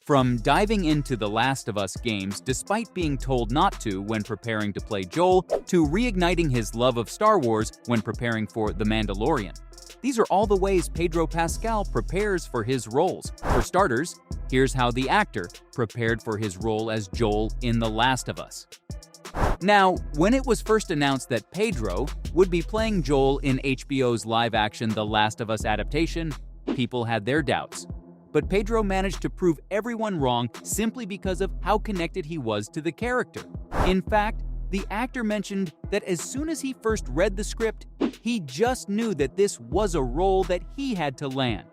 From diving into The Last of Us games despite being told not to when preparing to play Joel, to reigniting his love of Star Wars when preparing for The Mandalorian. These are all the ways Pedro Pascal prepares for his roles. For starters, here's how the actor prepared for his role as Joel in The Last of Us. Now, when it was first announced that Pedro would be playing Joel in HBO's live-action The Last of Us adaptation, people had their doubts. But Pedro managed to prove everyone wrong simply because of how connected he was to the character. In fact, the actor mentioned that as soon as he first read the script, he just knew that this was a role that he had to land.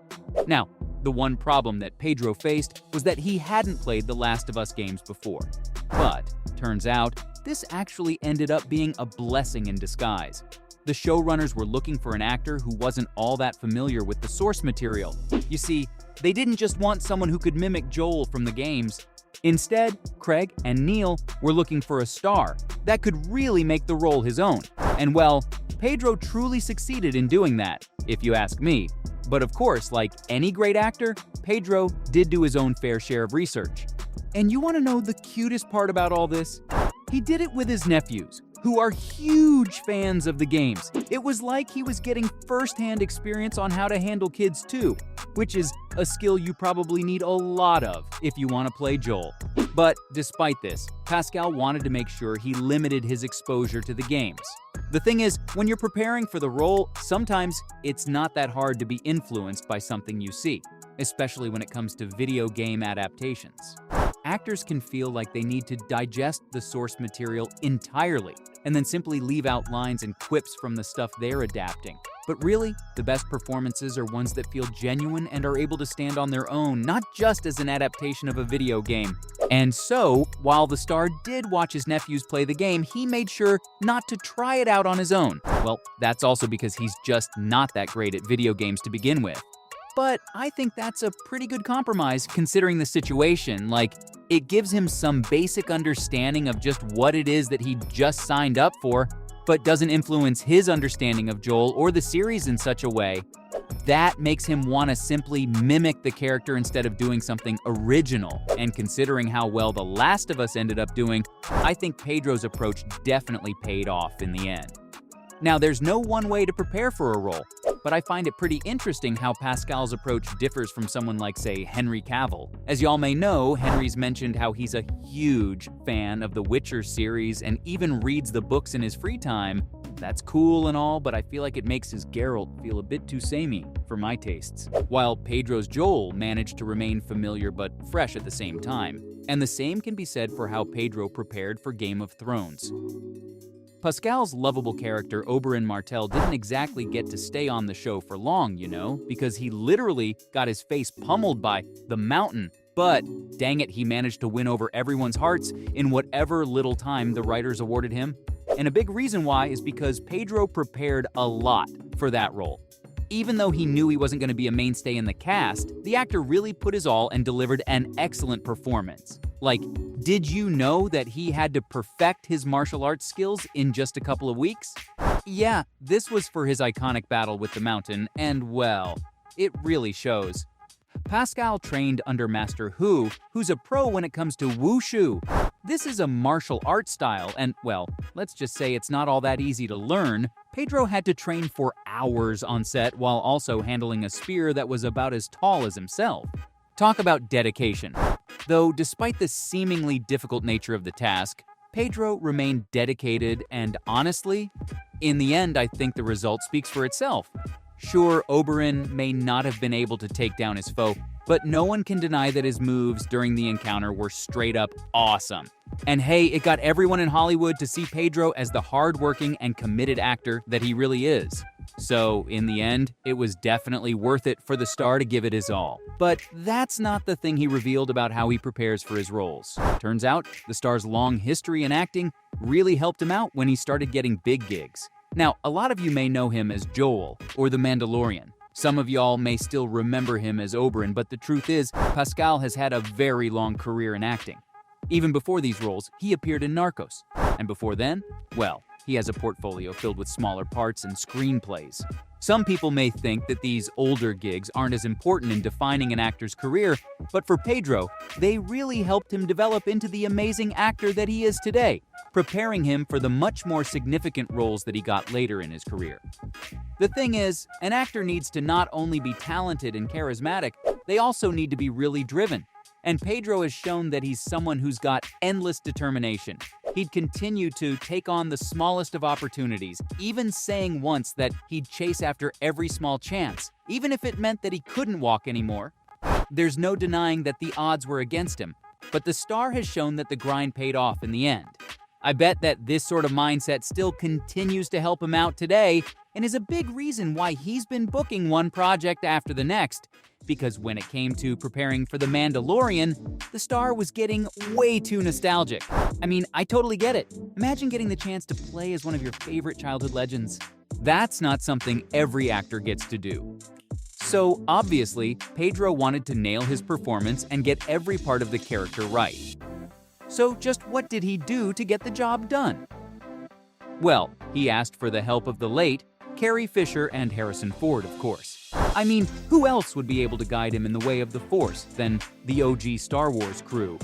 Now, the one problem that Pedro faced was that he hadn't played The Last of Us games before. But, turns out, this actually ended up being a blessing in disguise. The showrunners were looking for an actor who wasn't all that familiar with the source material. You see, they didn't just want someone who could mimic Joel from the games. Instead, Craig and Neil were looking for a star that could really make the role his own. And well, Pedro truly succeeded in doing that, if you ask me. But of course, like any great actor, Pedro did do his own fair share of research. And you want to know the cutest part about all this? He did it with his nephews, who are huge fans of the games. It was like he was getting first-hand experience on how to handle kids too, which is a skill you probably need a lot of if you want to play Joel. But despite this, Pascal wanted to make sure he limited his exposure to the games. The thing is, when you're preparing for the role, sometimes it's not that hard to be influenced by something you see, especially when it comes to video game adaptations. Actors can feel like they need to digest the source material entirely and then simply leave out lines and quips from the stuff they're adapting. But really, the best performances are ones that feel genuine and are able to stand on their own, not just as an adaptation of a video game. And so, while the star did watch his nephews play the game, he made sure not to try it out on his own. Well, that's also because he's just not that great at video games to begin with. But I think that's a pretty good compromise considering the situation. Like, it gives him some basic understanding of just what it is that he just signed up for, but doesn't influence his understanding of Joel or the series in such a way that makes him want to simply mimic the character instead of doing something original. And considering how well The Last of Us ended up doing, I think Pedro's approach definitely paid off in the end. Now, there's no one way to prepare for a role, but I find it pretty interesting how Pascal's approach differs from someone like, say, Henry Cavill. As y'all may know, Henry's mentioned how he's a huge fan of the Witcher series and even reads the books in his free time. That's cool and all, but I feel like it makes his Geralt feel a bit too samey for my tastes. While Pedro's Joel managed to remain familiar but fresh at the same time. And the same can be said for how Pedro prepared for Game of Thrones. Pascal's lovable character Oberyn Martell didn't exactly get to stay on the show for long, you know, because he literally got his face pummeled by the Mountain. But dang it, he managed to win over everyone's hearts in whatever little time the writers awarded him. And a big reason why is because Pedro prepared a lot for that role. Even though he knew he wasn't going to be a mainstay in the cast, the actor really put his all and delivered an excellent performance. Like, did you know that he had to perfect his martial arts skills in just a couple of weeks? Yeah, this was for his iconic battle with the Mountain, and well, it really shows. Pascal trained under Master Hu, who's a pro when it comes to wushu. This is a martial arts style, and well, let's just say it's not all that easy to learn. Pedro had to train for hours on set while also handling a spear that was about as tall as himself. Talk about dedication. Though despite the seemingly difficult nature of the task, Pedro remained dedicated and honestly, in the end I think the result speaks for itself. Sure, Oberyn may not have been able to take down his foe, but no one can deny that his moves during the encounter were straight up awesome. And hey, it got everyone in Hollywood to see Pedro as the hardworking and committed actor that he really is. So, in the end, it was definitely worth it for the star to give it his all. But that's not the thing he revealed about how he prepares for his roles. Turns out, the star's long history in acting really helped him out when he started getting big gigs. Now, a lot of you may know him as Joel or the Mandalorian. Some of y'all may still remember him as Oberyn, but the truth is, Pascal has had a very long career in acting. Even before these roles, he appeared in Narcos. And before then, well, he has a portfolio filled with smaller parts and screenplays. Some people may think that these older gigs aren't as important in defining an actor's career, but for Pedro, they really helped him develop into the amazing actor that he is today, preparing him for the much more significant roles that he got later in his career. The thing is, an actor needs to not only be talented and charismatic, they also need to be really driven. And Pedro has shown that he's someone who's got endless determination. He'd continue to take on the smallest of opportunities, even saying once that he'd chase after every small chance, even if it meant that he couldn't walk anymore. There's no denying that the odds were against him, but the star has shown that the grind paid off in the end. I bet that this sort of mindset still continues to help him out today and is a big reason why he's been booking one project after the next. Because when it came to preparing for The Mandalorian, the star was getting way too nostalgic. I mean, I totally get it. Imagine getting the chance to play as one of your favorite childhood legends. That's not something every actor gets to do. So, obviously, Pedro wanted to nail his performance and get every part of the character right. So, just what did he do to get the job done? Well, he asked for the help of the late Carrie Fisher and Harrison Ford, of course. I mean, who else would be able to guide him in the way of the Force than the OG Star Wars crew?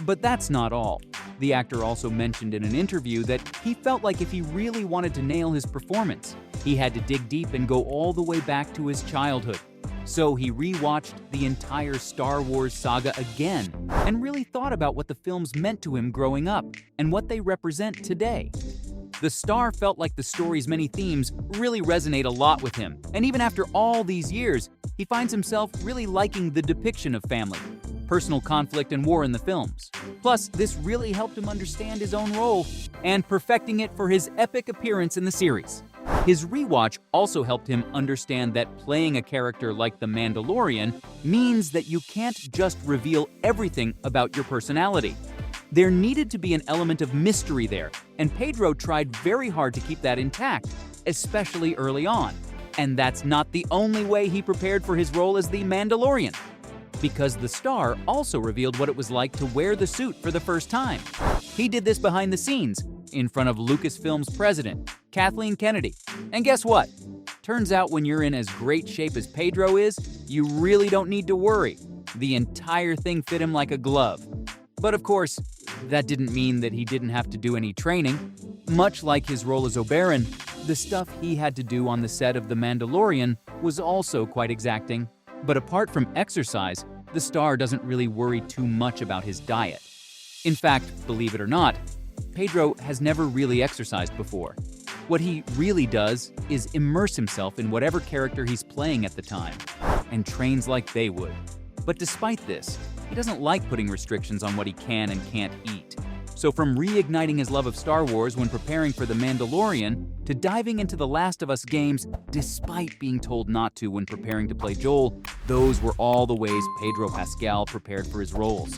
But that's not all. The actor also mentioned in an interview that he felt like if he really wanted to nail his performance, he had to dig deep and go all the way back to his childhood. So he rewatched the entire Star Wars saga again and really thought about what the films meant to him growing up and what they represent today. The star felt like the story's many themes really resonate a lot with him, and even after all these years, he finds himself really liking the depiction of family, personal conflict, and war in the films. Plus, this really helped him understand his own role and perfecting it for his epic appearance in the series. His rewatch also helped him understand that playing a character like the Mandalorian means that you can't just reveal everything about your personality. There needed to be an element of mystery there, and Pedro tried very hard to keep that intact, especially early on. And that's not the only way he prepared for his role as the Mandalorian, because the star also revealed what it was like to wear the suit for the first time. He did this behind the scenes, in front of Lucasfilm's president, Kathleen Kennedy. And guess what? Turns out when you're in as great shape as Pedro is, you really don't need to worry. The entire thing fit him like a glove. But of course, that didn't mean that he didn't have to do any training. Much like his role as Oberyn, the stuff he had to do on the set of The Mandalorian was also quite exacting. But apart from exercise, the star doesn't really worry too much about his diet. In fact, believe it or not, Pedro has never really exercised before. What he really does is immerse himself in whatever character he's playing at the time, and trains like they would. But despite this, he doesn't like putting restrictions on what he can and can't eat. So from reigniting his love of Star Wars when preparing for The Mandalorian, to diving into The Last of Us games despite being told not to when preparing to play Joel, those were all the ways Pedro Pascal prepared for his roles.